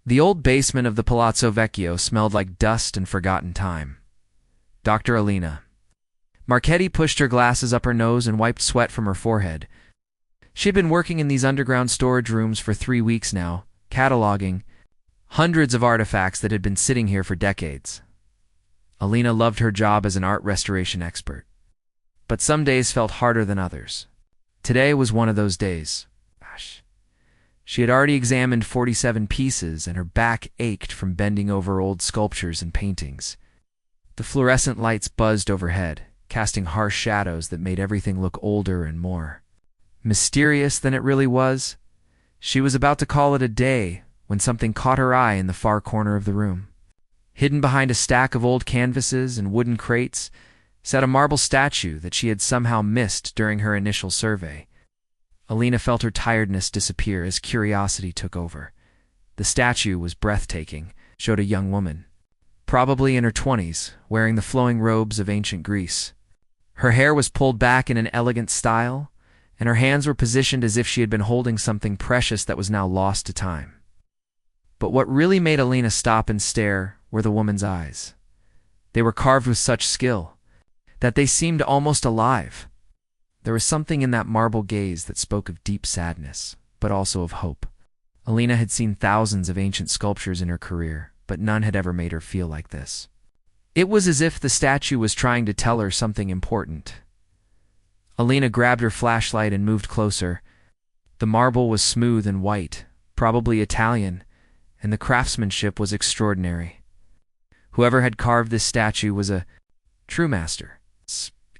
The old basement of the Palazzo Vecchio smelled like dust and forgotten time. Dr. Alina. Marchetti pushed her glasses up her nose and wiped sweat from her forehead. She had been working in these underground storage rooms for 3 weeks now, cataloging hundreds of artifacts that had been sitting here for decades. Alina loved her job as an art restoration expert. But some days felt harder than others. Today was one of those days. Gosh. She had already examined 47 pieces, and her back ached from bending over old sculptures and paintings. The fluorescent lights buzzed overhead, casting harsh shadows that made everything look older and more mysterious than it really was. She was about to call it a day when something caught her eye in the far corner of the room. Hidden behind a stack of old canvases and wooden crates sat a marble statue that she had somehow missed during her initial survey. Alina felt her tiredness disappear as curiosity took over. The statue was breathtaking, showed a young woman, probably in her 20s, wearing the flowing robes of ancient Greece. Her hair was pulled back in an elegant style, and her hands were positioned as if she had been holding something precious that was now lost to time. But what really made Alina stop and stare were the woman's eyes. They were carved with such skill that they seemed almost alive. There was something in that marble gaze that spoke of deep sadness, but also of hope. Alina had seen thousands of ancient sculptures in her career, but none had ever made her feel like this. It was as if the statue was trying to tell her something important. Alina grabbed her flashlight and moved closer. The marble was smooth and white, probably Italian, and the craftsmanship was extraordinary. Whoever had carved this statue was a true master.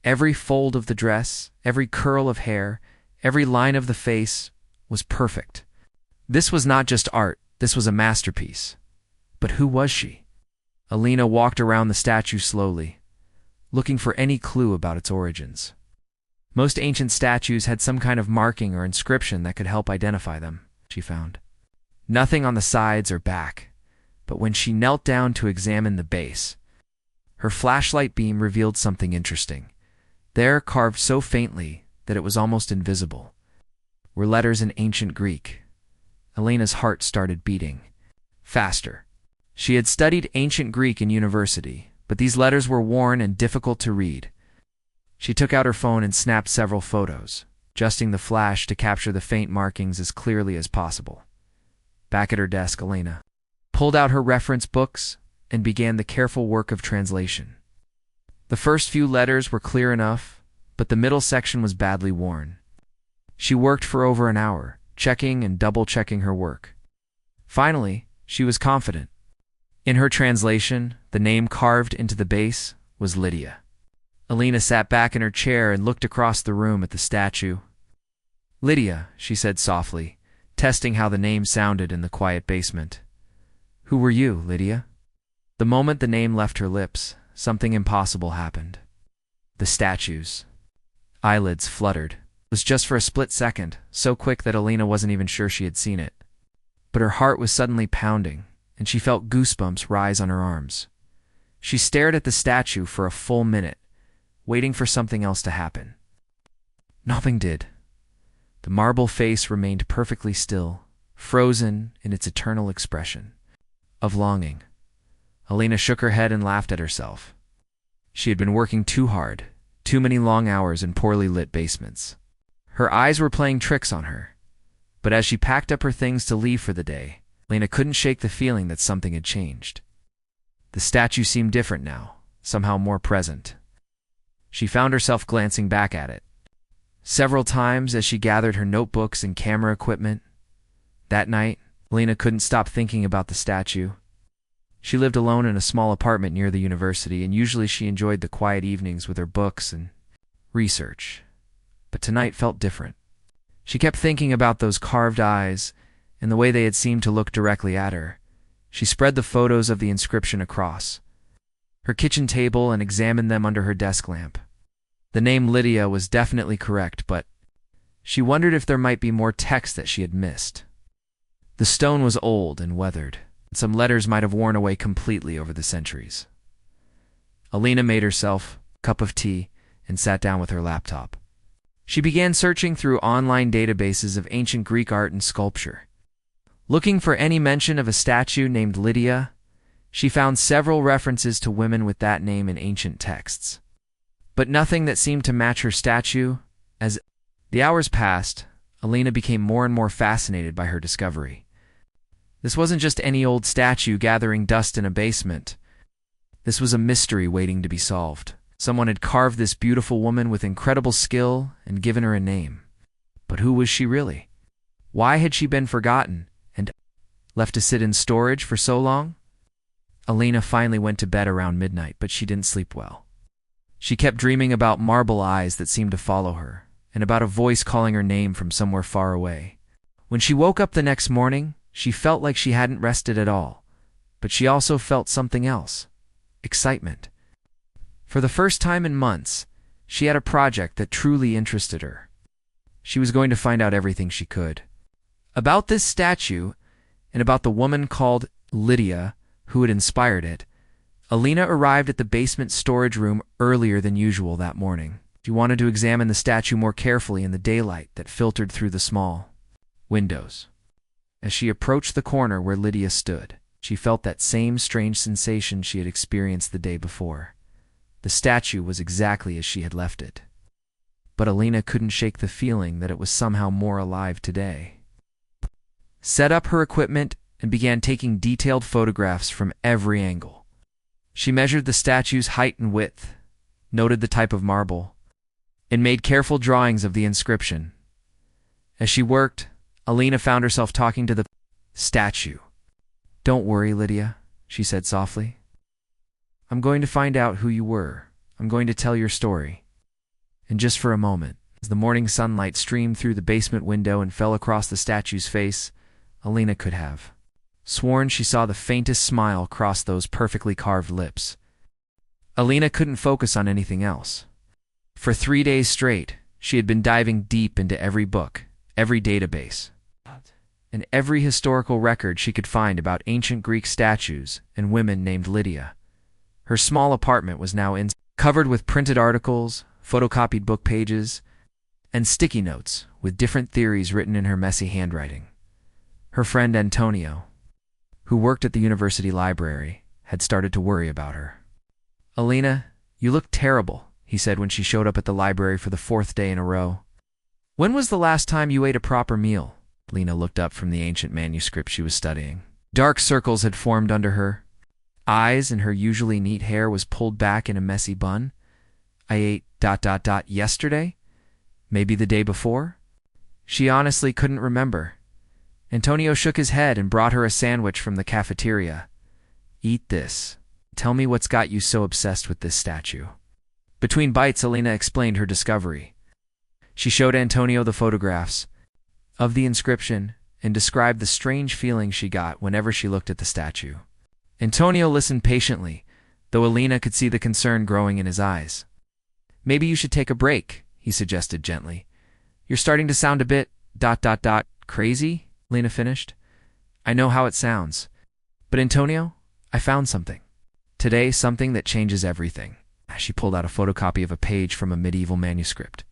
Every fold of the dress, every curl of hair, every line of the face was perfect. This was not just art, this was a masterpiece. But who was she? Alina walked around the statue slowly, looking for any clue about its origins. Most ancient statues had some kind of marking or inscription that could help identify them, she found. Nothing on the sides or back, but when she knelt down to examine the base, her flashlight beam revealed something interesting. There, carved so faintly that it was almost invisible, were letters in ancient Greek. Alina's heart started beating faster. She had studied ancient Greek in university, but these letters were worn and difficult to read. She took out her phone and snapped several photos, adjusting the flash to capture the faint markings as clearly as possible. Back at her desk, Alina pulled out her reference books and began the careful work of translation. The first few letters were clear enough, but the middle section was badly worn. She worked for over an hour, checking and double-checking her work. Finally, she was confident. In her translation, the name carved into the base was Lydia. Alina sat back in her chair and looked across the room at the statue. "Lydia," she said softly, testing how the name sounded in the quiet basement. "Who were you, Lydia?" The moment the name left her lips, something impossible happened. The statue's eyelids fluttered. It was just for a split second, so quick that Alina wasn't even sure she had seen it. But her heart was suddenly pounding, and she felt goosebumps rise on her arms. She stared at the statue for a full minute, waiting for something else to happen. Nothing did. The marble face remained perfectly still, frozen in its eternal expression of longing. Alina shook her head and laughed at herself. She had been working too hard, too many long hours in poorly lit basements. Her eyes were playing tricks on her. But as she packed up her things to leave for the day, Alina couldn't shake the feeling that something had changed. The statue seemed different now, somehow more present. She found herself glancing back at it several times as she gathered her notebooks and camera equipment. That night, Alina couldn't stop thinking about the statue. She lived alone in a small apartment near the university, and usually she enjoyed the quiet evenings with her books and research. But tonight felt different. She kept thinking about those carved eyes and the way they had seemed to look directly at her. She spread the photos of the inscription across her kitchen table and examined them under her desk lamp. The name Lydia was definitely correct, but she wondered if there might be more text that she had missed. The stone was old and weathered, and some letters might have worn away completely over the centuries. Alina made herself a cup of tea and sat down with her laptop. She began searching through online databases of ancient Greek art and sculpture. Looking for any mention of a statue named Lydia, she found several references to women with that name in ancient texts, but nothing that seemed to match her statue. As the hours passed, Alina became more and more fascinated by her discovery. This wasn't just any old statue gathering dust in a basement. This was a mystery waiting to be solved. Someone had carved this beautiful woman with incredible skill and given her a name. But who was she really? Why had she been forgotten and left to sit in storage for so long? Alina finally went to bed around midnight, but she didn't sleep well. She kept dreaming about marble eyes that seemed to follow her, and about a voice calling her name from somewhere far away. When she woke up the next morning, she felt like she hadn't rested at all, but she also felt something else: excitement. For the first time in months, she had a project that truly interested her. She was going to find out everything she could about this statue and about the woman called Lydia who had inspired it. Alina arrived at the basement storage room earlier than usual that morning. She wanted to examine the statue more carefully in the daylight that filtered through the small windows. As she approached the corner where Lydia stood, she felt that same strange sensation she had experienced the day before. The statue was exactly as she had left it. But Alina couldn't shake the feeling that it was somehow more alive today. Set up her equipment and began taking detailed photographs from every angle. She measured the statue's height and width, noted the type of marble, and made careful drawings of the inscription. As she worked, Alina found herself talking to the statue. "Don't worry, Lydia," she said softly. "I'm going to find out who you were. I'm going to tell your story." And just for a moment, as the morning sunlight streamed through the basement window and fell across the statue's face, Alina could have sworn she saw the faintest smile cross those perfectly carved lips. Alina couldn't focus on anything else. For 3 days straight, she had been diving deep into every book, every database, and every historical record she could find about ancient Greek statues and women named Lydia. Her small apartment was now covered with printed articles, photocopied book pages, and sticky notes with different theories written in her messy handwriting. Her friend Antonio, who worked at the university library, had started to worry about her. "Alina, you look terrible," he said when she showed up at the library for the 4th day in a row. "When was the last time you ate a proper meal?" Alina looked up from the ancient manuscript she was studying. Dark circles had formed under her eyes, and her usually neat hair was pulled back in a messy bun. "I ate ... yesterday? Maybe the day before?" She honestly couldn't remember. Antonio shook his head and brought her a sandwich from the cafeteria. "Eat this. Tell me what's got you so obsessed with this statue." Between bites, Alina explained her discovery. She showed Antonio the photographs of the inscription and described the strange feeling she got whenever she looked at the statue. Antonio listened patiently, though Alina could see the concern growing in his eyes. "Maybe you should take a break," he suggested gently. "You're starting to sound a bit ... crazy," Alina finished. "I know how it sounds. But Antonio, I found something. Today, something that changes everything." She pulled out a photocopy of a page from a medieval manuscript.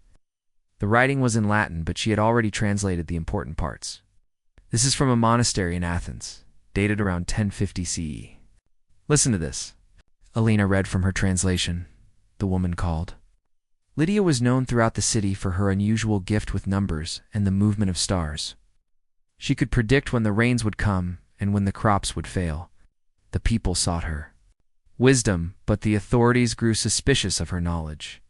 The writing was in Latin, but she had already translated the important parts. "This is from a monastery in Athens, dated around 1050 CE. Listen to this." Alina read from her translation. The woman called. Lydia was known throughout the city for her unusual gift with numbers and the movement of stars. She could predict when the rains would come and when the crops would fail. The people sought her wisdom, but the authorities grew suspicious of her knowledge.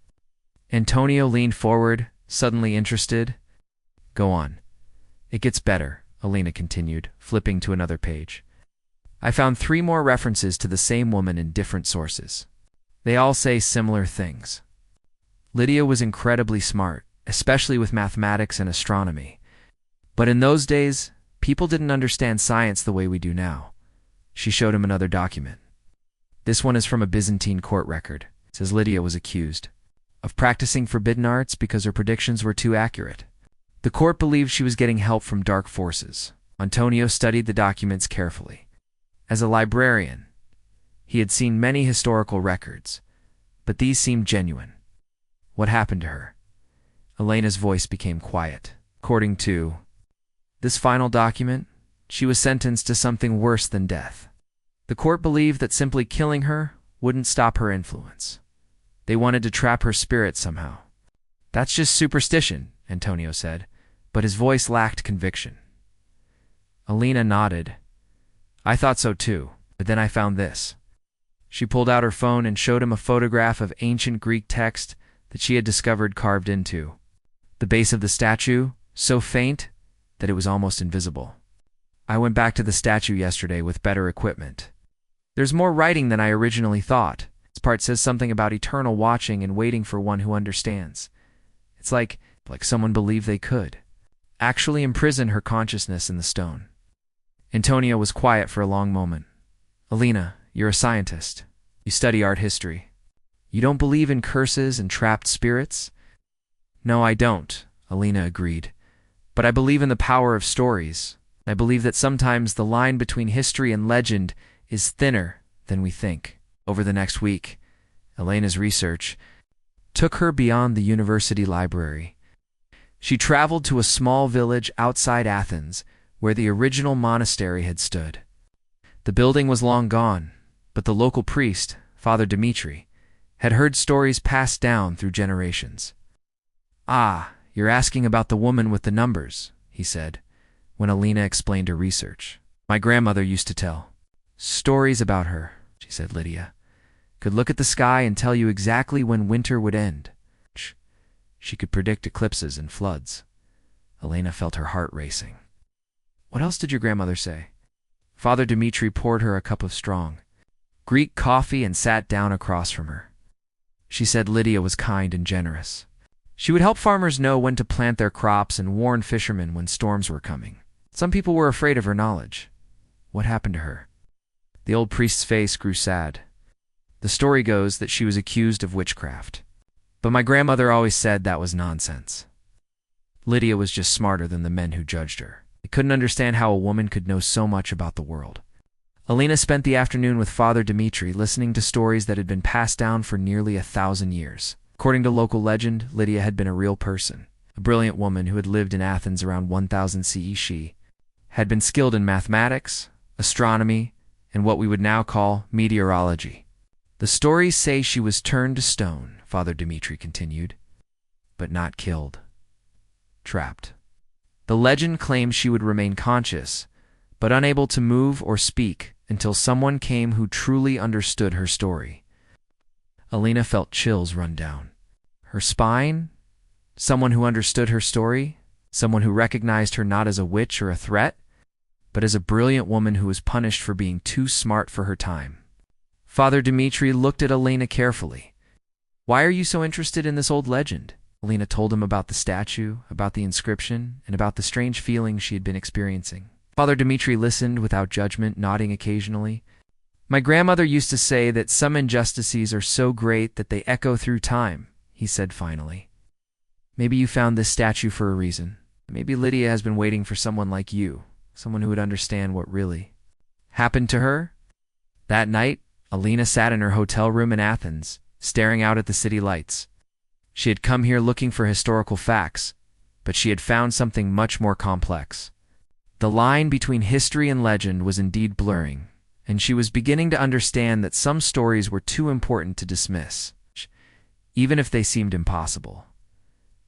Antonio leaned forward, suddenly interested. "Go on. It gets better," Alina continued, flipping to another page. "I found 3 more references to the same woman in different sources. They all say similar things. Lydia was incredibly smart, especially with mathematics and astronomy. But in those days, people didn't understand science the way we do now." She showed him another document. "This one is from a Byzantine court record. It says Lydia was accused of practicing forbidden arts because her predictions were too accurate. The court believed she was getting help from dark forces." Antonio studied the documents carefully. As a librarian, he had seen many historical records, but these seemed genuine. "What happened to her?" Alina's voice became quiet. "According to this final document, she was sentenced to something worse than death. The court believed that simply killing her wouldn't stop her influence. They wanted to trap her spirit somehow. "That's just superstition," Antonio said, but his voice lacked conviction. Alina nodded. "I thought so too, but then I found this." She pulled out her phone and showed him a photograph of ancient Greek text that she had discovered carved into the base of the statue, so faint that it was almost invisible. "I went back to the statue yesterday with better equipment. There's more writing than I originally thought. This part says something about eternal watching and waiting for one who understands. It's like someone believed they could actually imprison her consciousness in the stone." Antonio was quiet for a long moment. "Alina, you're a scientist. You study art history. You don't believe in curses and trapped spirits?" "No, I don't," Alina agreed. "But I believe in the power of stories. I believe that sometimes the line between history and legend is thinner than we think." Over the next week, Elena's research took her beyond the university library. She traveled to a small village outside Athens where the original monastery had stood. The building was long gone, but the local priest, Father Dimitri, had heard stories passed down through generations. "Ah, you're asking about the woman with the numbers," he said, when Alina explained her research. "My grandmother used to tell stories about her," she said. "Lydia could look at the sky and tell you exactly when winter would end. She could predict eclipses and floods." Elena felt her heart racing. "What else did your grandmother say?" Father Dimitri poured her a cup of strong Greek coffee and sat down across from her. "She said Lydia was kind and generous. She would help farmers know when to plant their crops and warn fishermen when storms were coming. Some people were afraid of her knowledge." "What happened to her?" The old priest's face grew sad. "The story goes that she was accused of witchcraft. But my grandmother always said that was nonsense. Lydia was just smarter than the men who judged her. They couldn't understand how a woman could know so much about the world." Alina spent the afternoon with Father Dimitri listening to stories that had been passed down for nearly 1,000 years. According to local legend, Lydia had been a real person, a brilliant woman who had lived in Athens around 1000 CE. She had been skilled in mathematics, astronomy, and what we would now call meteorology. "The stories say she was turned to stone," Father Dimitri continued, "but not killed. Trapped. The legend claims she would remain conscious, but unable to move or speak until someone came who truly understood her story." Alina felt chills run down her spine. Someone who understood her story, someone who recognized her not as a witch or a threat, but as a brilliant woman who was punished for being too smart for her time. Father Dimitri looked at Alina carefully. "Why are you so interested in this old legend?" Alina told him about the statue, about the inscription, and about the strange feelings she had been experiencing. Father Dimitri listened without judgment, nodding occasionally. "My grandmother used to say that some injustices are so great that they echo through time," he said finally. "Maybe you found this statue for a reason. Maybe Lydia has been waiting for someone like you, someone who would understand what really happened to her." That night, Alina sat in her hotel room in Athens, staring out at the city lights. She had come here looking for historical facts, but she had found something much more complex. The line between history and legend was indeed blurring, and she was beginning to understand that some stories were too important to dismiss, even if they seemed impossible.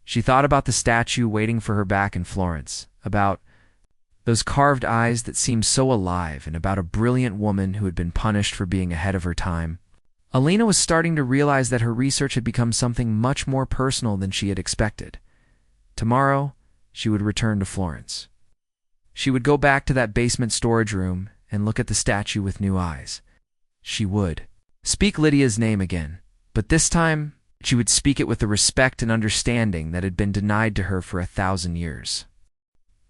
She thought about the statue waiting for her back in Florence, about those carved eyes that seemed so alive, and about a brilliant woman who had been punished for being ahead of her time. Alina was starting to realize that her research had become something much more personal than she had expected. Tomorrow, she would return to Florence. She would go back to that basement storage room and look at the statue with new eyes. She would speak Lydia's name again, but this time she would speak it with the respect and understanding that had been denied to her for 1,000 years.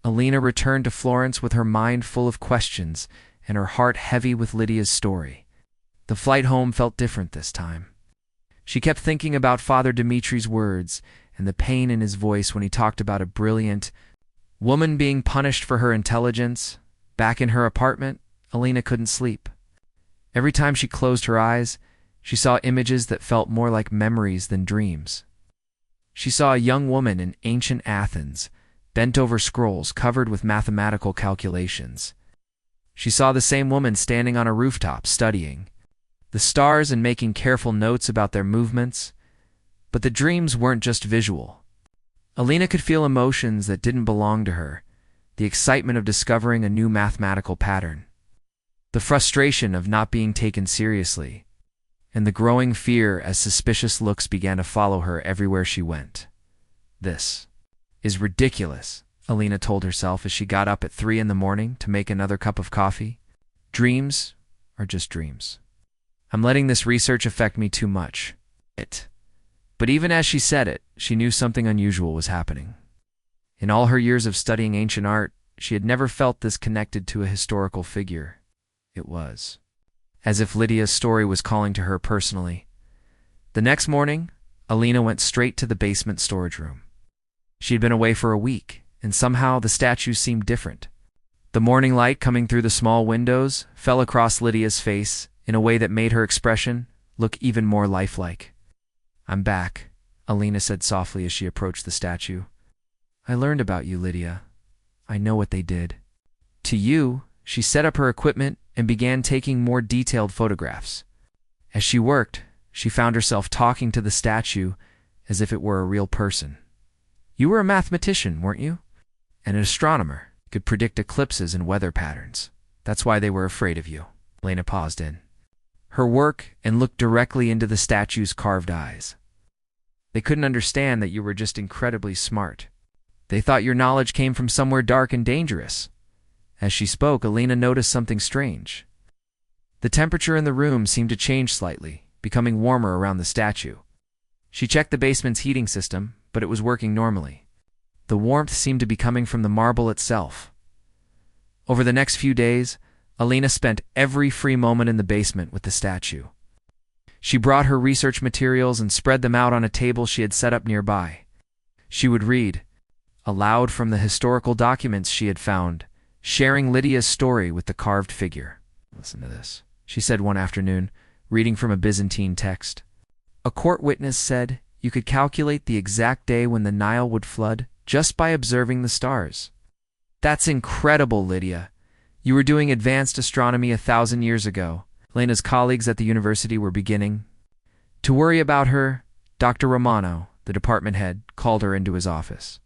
Alina returned to Florence with her mind full of questions and her heart heavy with Lydia's story. The flight home felt different this time. She kept thinking about Father Dimitri's words and the pain in his voice when he talked about a brilliant woman being punished for her intelligence. Back in her apartment, Alina couldn't sleep. Every time she closed her eyes, she saw images that felt more like memories than dreams. She saw a young woman in ancient Athens, bent over scrolls covered with mathematical calculations. She saw the same woman standing on a rooftop studying the stars and making careful notes about their movements. But the dreams weren't just visual. Alina could feel emotions that didn't belong to her, the excitement of discovering a new mathematical pattern, the frustration of not being taken seriously, and the growing fear as suspicious looks began to follow her everywhere she went. This is ridiculous, Alina told herself as she got up at 3 in the morning to make another cup of coffee. Dreams are just dreams. I'm letting this research affect me too much. But even as she said it, she knew something unusual was happening. In all her years of studying ancient art, she had never felt this connected to a historical figure. It was as if Lydia's story was calling to her personally. The next morning, Alina went straight to the basement storage room. She had been away for a week, and somehow the statues seemed different. The morning light coming through the small windows fell across Lydia's face in a way that made her expression look even more lifelike. I'm back, Alina said softly as she approached the statue. I learned about you, Lydia. I know what they did. To you, she set up her equipment and began taking more detailed photographs. As she worked, she found herself talking to the statue as if it were a real person. You were a mathematician, weren't you? And an astronomer. Could predict eclipses and weather patterns. That's why they were afraid of you. Alina paused in her work and looked directly into the statue's carved eyes. They couldn't understand that you were just incredibly smart. They thought your knowledge came from somewhere dark and dangerous. As she spoke, Alina noticed something strange. The temperature in the room seemed to change slightly, becoming warmer around the statue. She checked the basement's heating system, but it was working normally. The warmth seemed to be coming from the marble itself. Over the next few days, Alina spent every free moment in the basement with the statue. She brought her research materials and spread them out on a table she had set up nearby. She would read aloud from the historical documents she had found, sharing Lydia's story with the carved figure. Listen to this, she said one afternoon, reading from a Byzantine text. A court witness said you could calculate the exact day when the Nile would flood just by observing the stars. That's incredible, Lydia. You were doing advanced astronomy 1,000 years ago. Alina's colleagues at the university were beginning to worry about her. Dr. Romano, the department head, called her into his office.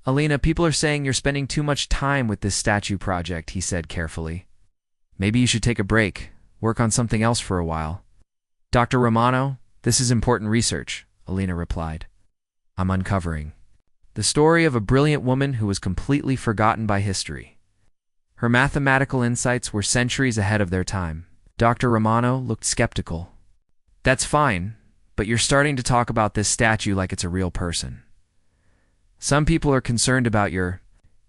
Alina, people are saying you're spending too much time with this statue project, he said carefully. Maybe you should take a break, work on something else for a while. Dr. Romano, this is important research, Alina replied. I'm uncovering the story of a brilliant woman who was completely forgotten by history. Her mathematical insights were centuries ahead of their time. Dr. Romano looked skeptical. That's fine, but you're starting to talk about this statue like it's a real person. Some people are concerned about your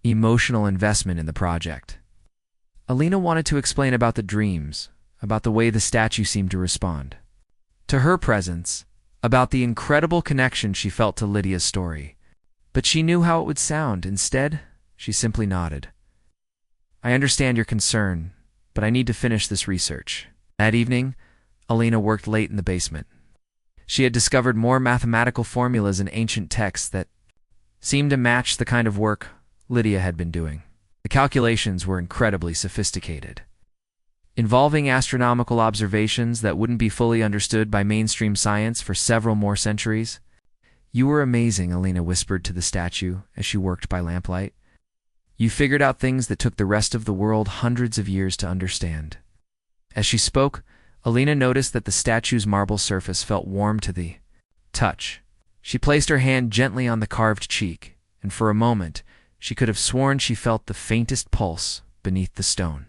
emotional investment in the project. Alina wanted to explain about the dreams, about the way the statue seemed to respond to her presence, about the incredible connection she felt to Lydia's story. But she knew how it would sound. Instead, she simply nodded. I understand your concern, but I need to finish this research. That evening, Alina worked late in the basement. She had discovered more mathematical formulas in ancient texts that seemed to match the kind of work Lydia had been doing. The calculations were incredibly sophisticated, involving astronomical observations that wouldn't be fully understood by mainstream science for several more centuries. You were amazing, Alina whispered to the statue as she worked by lamplight. You figured out things that took the rest of the world hundreds of years to understand. As she spoke, Alina noticed that the statue's marble surface felt warm to the touch. She placed her hand gently on the carved cheek, and for a moment, she could have sworn she felt the faintest pulse beneath the stone.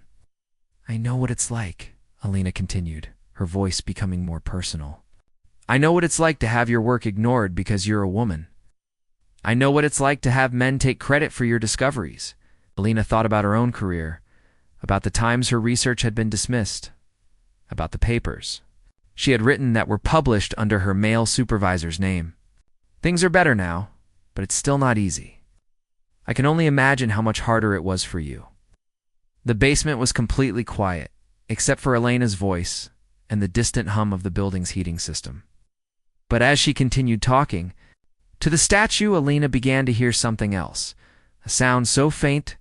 I know what it's like, Alina continued, her voice becoming more personal. I know what it's like to have your work ignored because you're a woman. I know what it's like to have men take credit for your discoveries. Alina thought about her own career, about the times her research had been dismissed, about the papers she had written that were published under her male supervisor's name. Things are better now, but it's still not easy. I can only imagine how much harder it was for you. The basement was completely quiet, except for Alina's voice and the distant hum of the building's heating system. But as she continued talking, to the statue, Alina began to hear something else, a sound so faint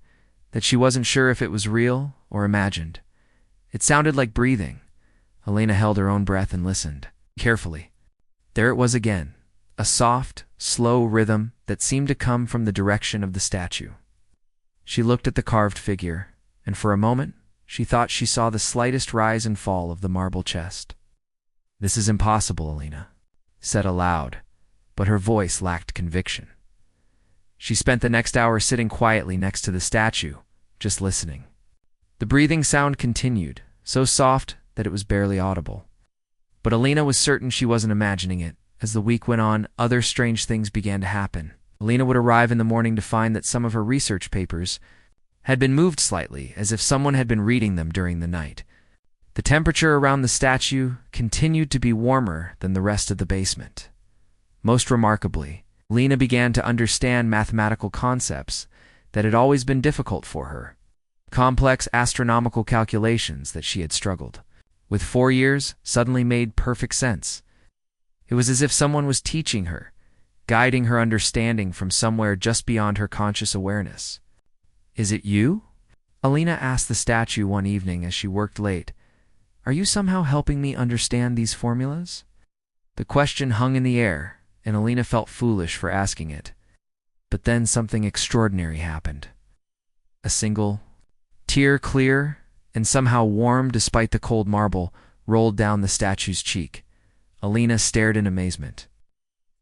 that she wasn't sure if it was real or imagined. It sounded like breathing. Elena held her own breath and listened carefully. There it was again, a soft, slow rhythm that seemed to come from the direction of the statue. She looked at the carved figure, and for a moment she thought she saw the slightest rise and fall of the marble chest. "This is impossible," Elena said aloud, but her voice lacked conviction. She spent the next hour sitting quietly next to the statue, just listening. The breathing sound continued, so soft that it was barely audible. But Elena was certain she wasn't imagining it. As the week went on, other strange things began to happen. Elena would arrive in the morning to find that some of her research papers had been moved slightly, as if someone had been reading them during the night. The temperature around the statue continued to be warmer than the rest of the basement. Most remarkably, Elena began to understand mathematical concepts that had always been difficult for her, complex astronomical calculations that she had struggled with 4 years suddenly made perfect sense. It was as if someone was teaching her, guiding her understanding from somewhere just beyond her conscious awareness. "Is it you?" Elena asked the statue one evening as she worked late. "Are you somehow helping me understand these formulas?" The question hung in the air, and Elena felt foolish for asking it. But then something extraordinary happened. A single tear, clear and somehow warm despite the cold marble, rolled down the statue's cheek. Elena stared in amazement.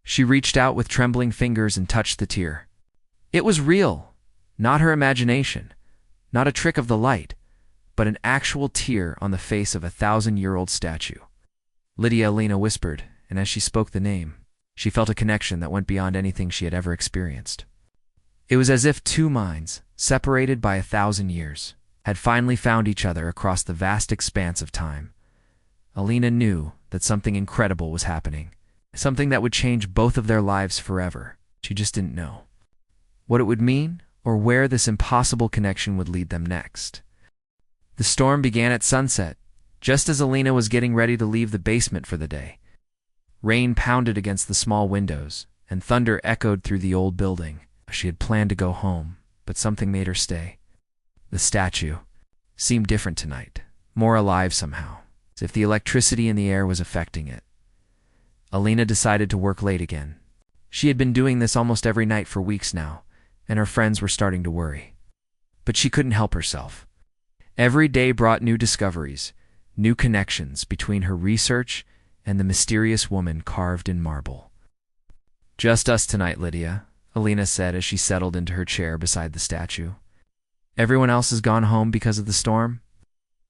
She reached out with trembling fingers and touched the tear. It was real, not her imagination, not a trick of the light, but an actual tear on the face of a 1,000-year-old statue. "Lydia," Elena whispered, and as she spoke the name, she felt a connection that went beyond anything she had ever experienced. It was as if two minds, separated by 1,000 years, had finally found each other across the vast expanse of time. Elena knew that something incredible was happening, something that would change both of their lives forever. She just didn't know what it would mean or where this impossible connection would lead them next. The storm began at sunset, just as Elena was getting ready to leave the basement for the day. Rain pounded against the small windows, and thunder echoed through the old building. She had planned to go home, but something made her stay. The statue seemed different tonight, more alive somehow, as if the electricity in the air was affecting it. Elena decided to work late again. She had been doing this almost every night for weeks now, and her friends were starting to worry. But she couldn't help herself. Every day brought new discoveries, new connections between her research and the mysterious woman carved in marble. "Just us tonight, Lydia," Elena said as she settled into her chair beside the statue. "Everyone else has gone home because of the storm."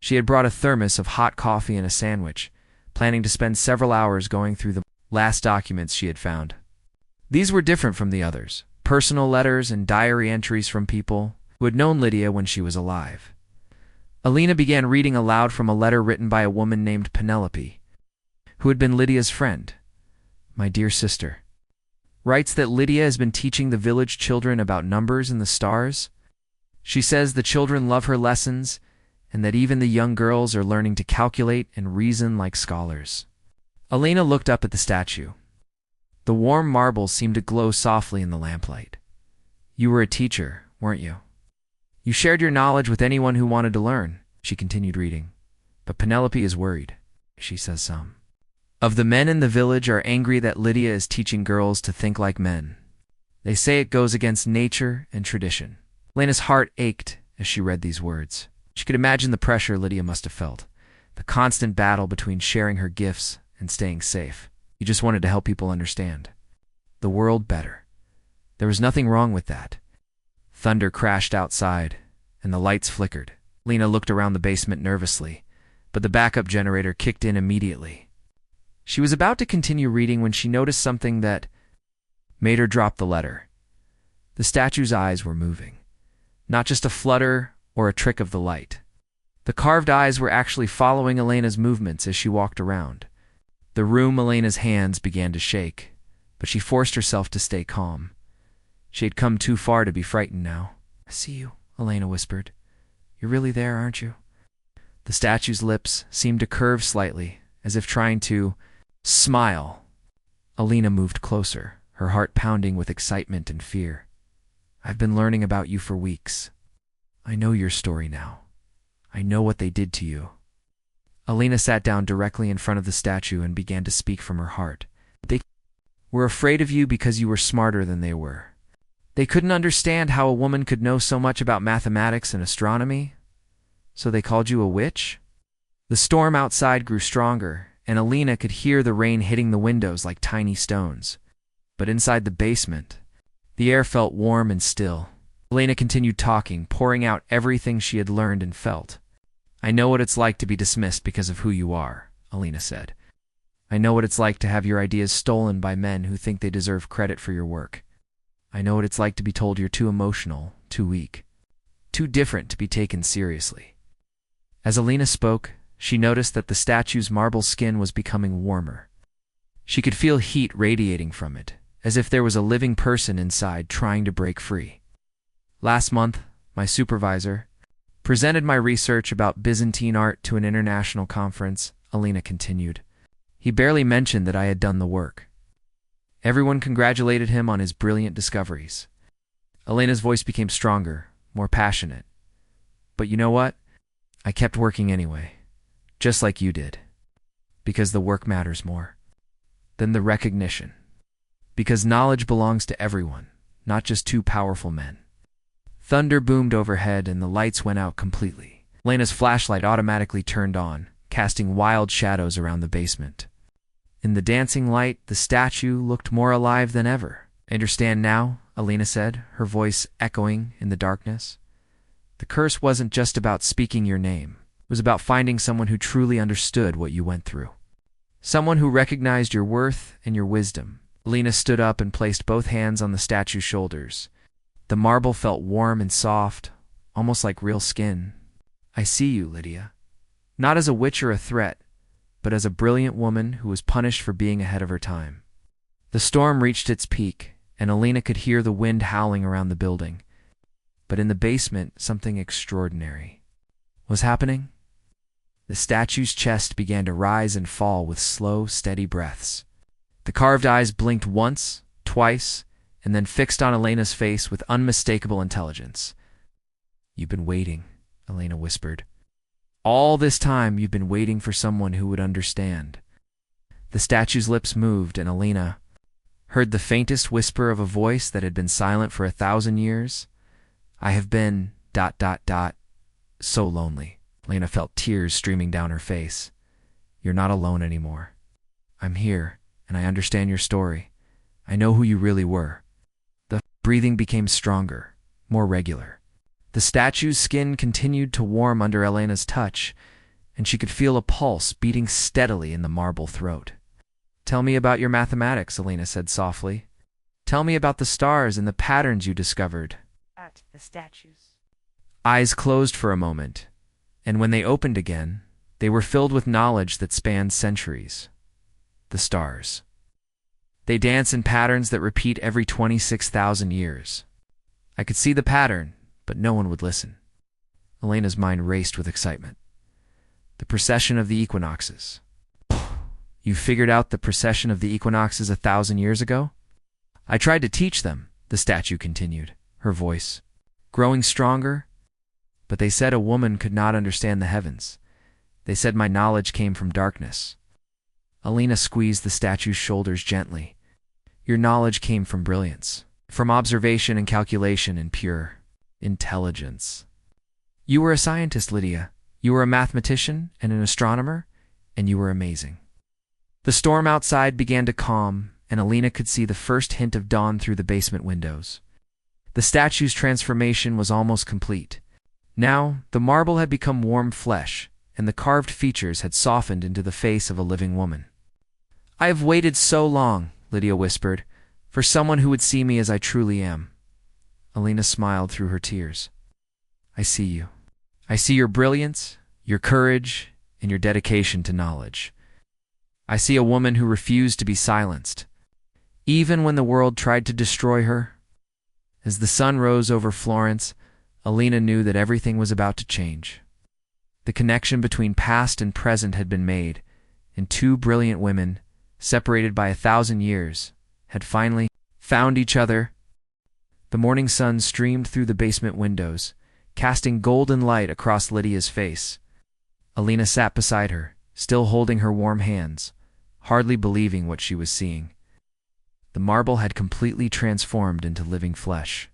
She had brought a thermos of hot coffee and a sandwich, planning to spend several hours going through the last documents she had found. These were different from the others, personal letters and diary entries from people who had known Lydia when she was alive. Elena began reading aloud from a letter written by a woman named Penelope, who had been Lydia's friend. "My dear sister," writes that Lydia has been teaching the village children about numbers and the stars. She says the children love her lessons and that even the young girls are learning to calculate and reason like scholars. Elena looked up at the statue. The warm marble seemed to glow softly in the lamplight. "You were a teacher, weren't you? You shared your knowledge with anyone who wanted to learn," she continued reading. "But Penelope is worried. She says some of the men in the village are angry that Lydia is teaching girls to think like men. They say it goes against nature and tradition." Elena's heart ached as she read these words. She could imagine the pressure Lydia must have felt, the constant battle between sharing her gifts and staying safe. She just wanted to help people understand the world better. There was nothing wrong with that. Thunder crashed outside, and the lights flickered. Lena looked around the basement nervously, but the backup generator kicked in immediately. She was about to continue reading when she noticed something that made her drop the letter. The statue's eyes were moving, not just a flutter or a trick of the light. The carved eyes were actually following Elena's movements as she walked around. The room, Elena's hands began to shake, but she forced herself to stay calm. She had come too far to be frightened now. "I see you," Elena whispered. "You're really there, aren't you?" The statue's lips seemed to curve slightly, as if trying to smile. Elena moved closer, her heart pounding with excitement and fear. "I've been learning about you for weeks. I know your story now. I know what they did to you." Alina sat down directly in front of the statue and began to speak from her heart. "They were afraid of you because you were smarter than they were. They couldn't understand how a woman could know so much about mathematics and astronomy, so they called you a witch?" The storm outside grew stronger, and Alina could hear the rain hitting the windows like tiny stones. But inside the basement, the air felt warm and still. Alina continued talking, pouring out everything she had learned and felt. "I know what it's like to be dismissed because of who you are," Alina said. "I know what it's like to have your ideas stolen by men who think they deserve credit for your work. I know what it's like to be told you're too emotional, too weak, too different to be taken seriously." As Alina spoke, she noticed that the statue's marble skin was becoming warmer. She could feel heat radiating from it, as if there was a living person inside trying to break free. "Last month, my supervisor presented my research about Byzantine art to an international conference," Alina continued. "He barely mentioned that I had done the work. Everyone congratulated him on his brilliant discoveries." Alina's voice became stronger, more passionate. "But you know what? I kept working anyway, just like you did. Because the work matters more than the recognition. Because knowledge belongs to everyone, not just two powerful men." Thunder boomed overhead and the lights went out completely. Alina's flashlight automatically turned on, casting wild shadows around the basement. In the dancing light, the statue looked more alive than ever. "I understand now," Alina said, her voice echoing in the darkness. "The curse wasn't just about speaking your name. It was about finding someone who truly understood what you went through. Someone who recognized your worth and your wisdom." Alina stood up and placed both hands on the statue's shoulders. The marble felt warm and soft, almost like real skin. "I see you, Lydia. Not as a witch or a threat, but as a brilliant woman who was punished for being ahead of her time." The storm reached its peak, and Alina could hear the wind howling around the building. But in the basement, something extraordinary was happening. The statue's chest began to rise and fall with slow, steady breaths. The carved eyes blinked once, twice, and then fixed on Alina's face with unmistakable intelligence. "You've been waiting," Alina whispered. "All this time you've been waiting for someone who would understand." The statue's lips moved, and Alina heard the faintest whisper of a voice that had been silent for 1,000 years. "I have been ... so lonely." Alina felt tears streaming down her face. "You're not alone anymore. I'm here, and I understand your story. I know who you really were." The breathing became stronger, more regular. The statue's skin continued to warm under Alina's touch, and she could feel a pulse beating steadily in the marble throat. "Tell me about your mathematics," Alina said softly. "Tell me about the stars and the patterns you discovered." At the statues. Eyes closed for a moment, and when they opened again, they were filled with knowledge that spanned centuries. The stars. They dance in patterns that repeat every 26,000 years. I could see the pattern, but no one would listen. Alina's mind raced with excitement. The precession of the equinoxes. "You figured out the precession of the equinoxes 1,000 years ago?" "I tried to teach them," the statue continued, her voice growing stronger. "But they said a woman could not understand the heavens. They said my knowledge came from darkness." Alina squeezed the statue's shoulders gently. "Your knowledge came from brilliance, from observation and calculation and pure intelligence. You were a scientist, Lydia. You were a mathematician and an astronomer, and you were amazing." The storm outside began to calm, and Alina could see the first hint of dawn through the basement windows. The statue's transformation was almost complete. Now, the marble had become warm flesh, and the carved features had softened into the face of a living woman. "I have waited so long," Lydia whispered, "for someone who would see me as I truly am." Alina smiled through her tears. "I see you. I see your brilliance, your courage, and your dedication to knowledge. I see a woman who refused to be silenced, even when the world tried to destroy her." As the sun rose over Florence, Alina knew that everything was about to change. The connection between past and present had been made, and two brilliant women, separated by 1,000 years, had finally found each other. The morning sun streamed through the basement windows, casting golden light across Lydia's face. Alina sat beside her, still holding her warm hands, hardly believing what she was seeing. The marble had completely transformed into living flesh.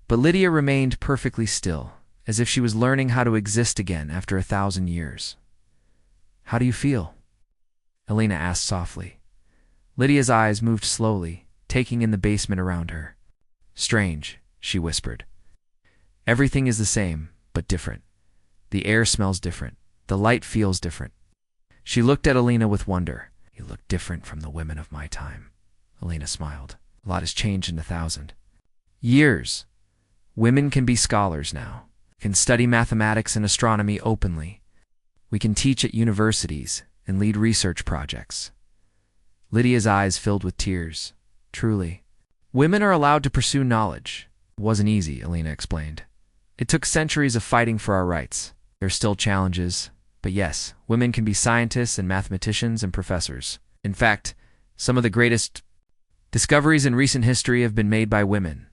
But Lydia remained perfectly still, as if she was learning how to exist again after 1,000 years. "How do you feel?" Alina asked softly. Lydia's eyes moved slowly, taking in the basement around her. "Strange," she whispered. "Everything is the same, but different. The air smells different. The light feels different." She looked at Alina with wonder. "You look different from the women of my time." Alina smiled. "A lot has changed in 1,000 years. Women can be scholars now, can study mathematics and astronomy openly. We can teach at universities and lead research projects." Lydia's eyes filled with tears. "Truly. Women are allowed to pursue knowledge." "It wasn't easy," Alina explained. "It took centuries of fighting for our rights. There are still challenges, but yes, women can be scientists and mathematicians and professors. In fact, some of the greatest discoveries in recent history have been made by women."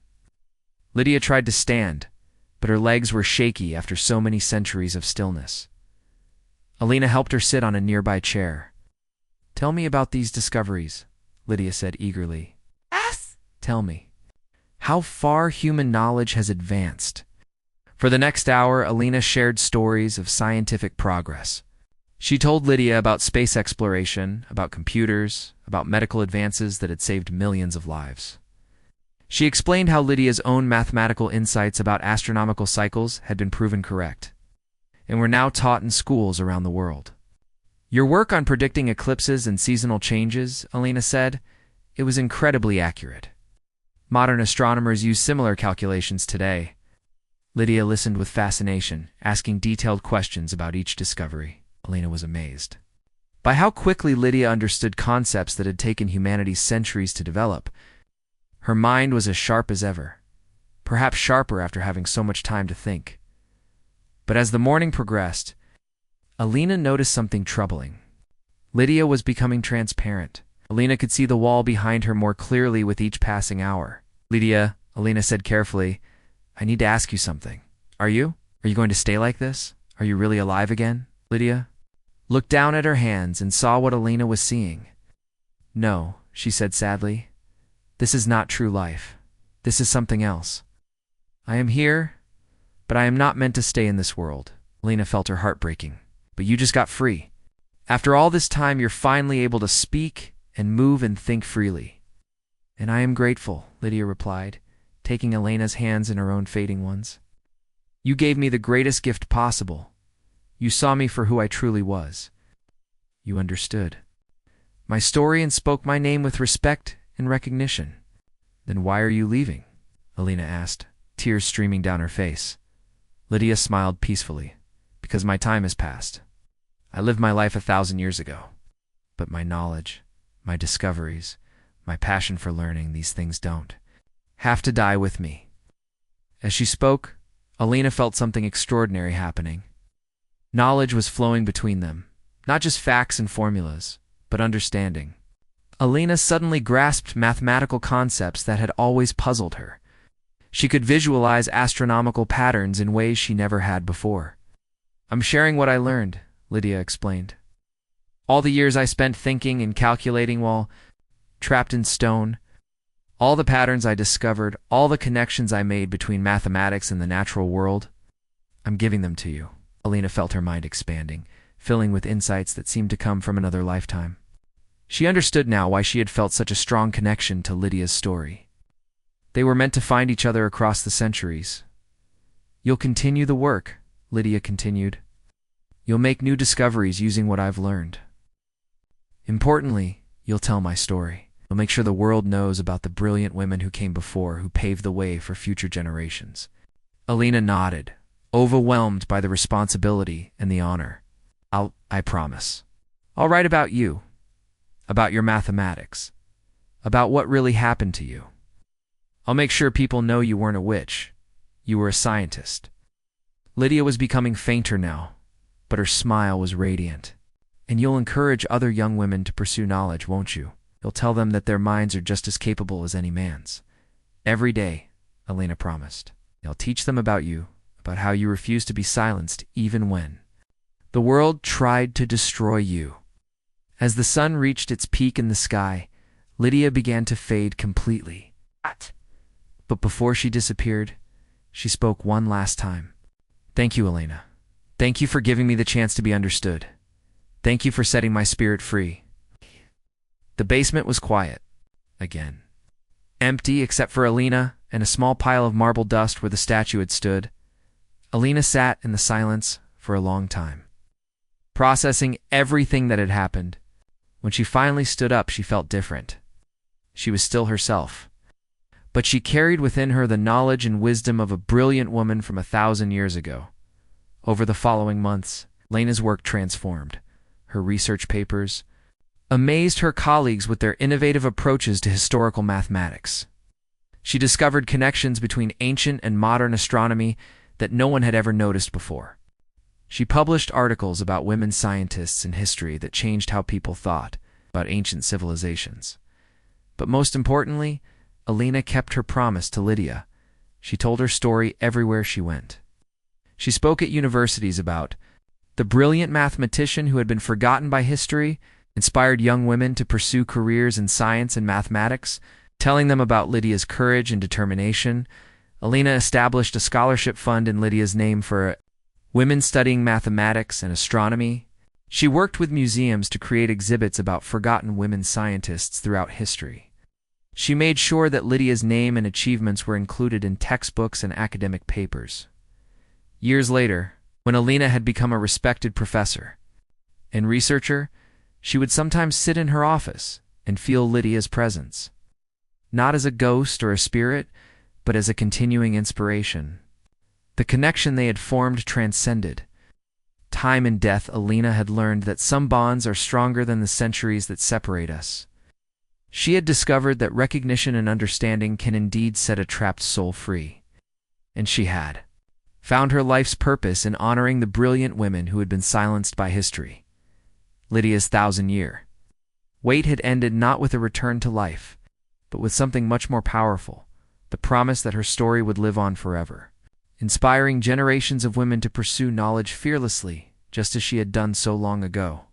Lydia tried to stand, but her legs were shaky after so many centuries of stillness. Alina helped her sit on a nearby chair. "Tell me about these discoveries," Lydia said eagerly. Yes. "Tell me how far human knowledge has advanced." For the next hour, Alina shared stories of scientific progress. She told Lydia about space exploration, about computers, about medical advances that had saved millions of lives. She explained how Lydia's own mathematical insights about astronomical cycles had been proven correct, and were now taught in schools around the world. "Your work on predicting eclipses and seasonal changes," Alina said, "it was incredibly accurate. Modern astronomers use similar calculations today." Lydia listened with fascination, asking detailed questions about each discovery. Alina was amazed by how quickly Lydia understood concepts that had taken humanity centuries to develop. Her mind was as sharp as ever, perhaps sharper after having so much time to think. But as the morning progressed, Alina noticed something troubling. Lydia was becoming transparent. Alina could see the wall behind her more clearly with each passing hour. "Lydia," Alina said carefully, "I need to ask you something. Are you going to stay like this? Are you really alive again?" Lydia looked down at her hands and saw what Alina was seeing. "No," she said sadly. "This is not true life. This is something else. I am here, but I am not meant to stay in this world." Alina felt her heart breaking. "But you just got free. After all this time, you're finally able to speak and move and think freely." "And I am grateful," Lydia replied, taking Elena's hands in her own fading ones. "You gave me the greatest gift possible. You saw me for who I truly was. You understood my story and spoke my name with respect and recognition." "Then why are you leaving?" Alina asked, tears streaming down her face. Lydia smiled peacefully. "Because my time has passed. I lived my life 1,000 years ago. But my knowledge, my discoveries, my passion for learning, these things don't have to die with me." As she spoke, Alina felt something extraordinary happening. Knowledge was flowing between them, not just facts and formulas, but understanding. Alina suddenly grasped mathematical concepts that had always puzzled her. She could visualize astronomical patterns in ways she never had before. "I'm sharing what I learned," Lydia explained. "All the years I spent thinking and calculating while trapped in stone, all the patterns I discovered, all the connections I made between mathematics and the natural world, I'm giving them to you." Alina felt her mind expanding, filling with insights that seemed to come from another lifetime. She understood now why she had felt such a strong connection to Lydia's story. They were meant to find each other across the centuries. "You'll continue the work," Lydia continued. "You'll make new discoveries using what I've learned. Importantly, you'll tell my story. You'll make sure the world knows about the brilliant women who came before, who paved the way for future generations." Alina nodded, overwhelmed by the responsibility and the honor. I promise. I'll write about you, about your mathematics, about what really happened to you. I'll make sure people know you weren't a witch. You were a scientist." Lydia was becoming fainter now, but her smile was radiant. "And you'll encourage other young women to pursue knowledge, won't you? You'll tell them that their minds are just as capable as any man's." "Every day," Alina promised. "I'll teach them about you, about how you refused to be silenced even when the world tried to destroy you. As the sun reached its peak in the sky, Lydia began to fade completely. But before she disappeared, she spoke one last time. "Thank you, Elena. Thank you for giving me the chance to be understood. Thank you for setting my spirit free." The basement was quiet again. Empty except for Elena and a small pile of marble dust where the statue had stood. Elena sat in the silence for a long time, processing everything that had happened. When she finally stood up, she felt different. She was still herself, but she carried within her the knowledge and wisdom of a brilliant woman from 1,000 years ago. Over the following months, Elena's work transformed. Her research papers amazed her colleagues with their innovative approaches to historical mathematics. She discovered connections between ancient and modern astronomy that no one had ever noticed before. She published articles about women scientists in history that changed how people thought about ancient civilizations. But most importantly, Elena kept her promise to Lydia. She told her story everywhere she went. She spoke at universities about the brilliant mathematician who had been forgotten by history, inspired young women to pursue careers in science and mathematics, telling them about Lydia's courage and determination. Elena established a scholarship fund in Lydia's name for women studying mathematics and astronomy. She worked with museums to create exhibits about forgotten women scientists throughout history. She made sure that Lydia's name and achievements were included in textbooks and academic papers. Years later, when Elena had become a respected professor and researcher, she would sometimes sit in her office and feel Lydia's presence, not as a ghost or a spirit, but as a continuing inspiration. The connection they had formed transcended time and death. Elena had learned that some bonds are stronger than the centuries that separate us. She had discovered that recognition and understanding can indeed set a trapped soul free. And she had found her life's purpose in honoring the brilliant women who had been silenced by history. Lydia's 1,000-year wait had ended not with a return to life, but with something much more powerful, the promise that her story would live on forever, inspiring generations of women to pursue knowledge fearlessly, just as she had done so long ago.